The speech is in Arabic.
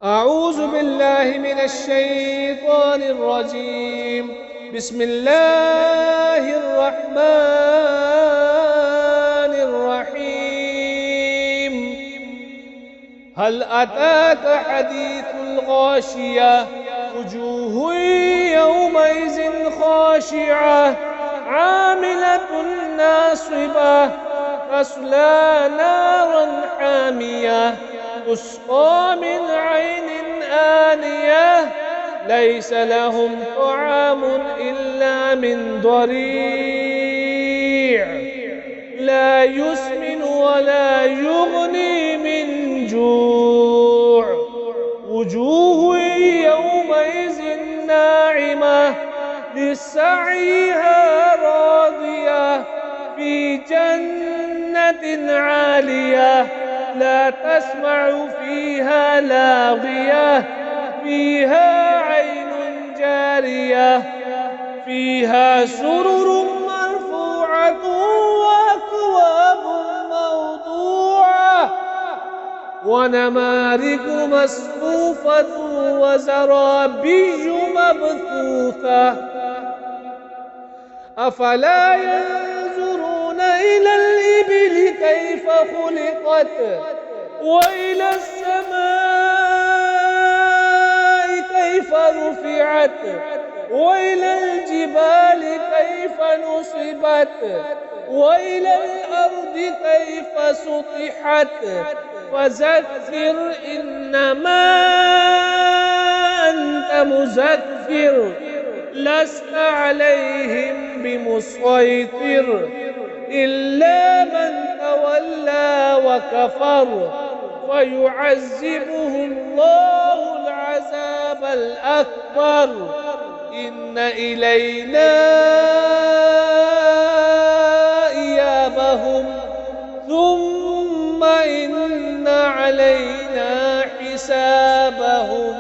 أعوذ بالله من الشيطان الرجيم. بسم الله الرحمن الرحيم. هل أتاك حديث الغاشية؟ وجوه يومئذ خاشعة عاملة ناصبة تصلى نارا حامية تسقى من عين آنية ليس لهم طعام إلا من ضريع لا يسمن ولا يغني من جوع. وجوه يومئذ ناعمة لسعيها راضية في جنة عالية لا تسمع فيها لاغية فيها عين جارية فيها سرر مرفوعة وأكواب موضوعة ونمارق مصفوفة وزرابي مبثوثة. أفلا ينظرون إلى الإبل كيف خلقت وإلى السماء كيف رفعت وإلى الجبال كيف نصبت وإلى الأرض كيف سطحت. فذكر إنما أنت مذكر لست عليهم بمسيطر إلا من تولى وكفر فيعذبه الله العذاب الأكبر. إن إلينا إيابهم ثم إن علينا حسابهم.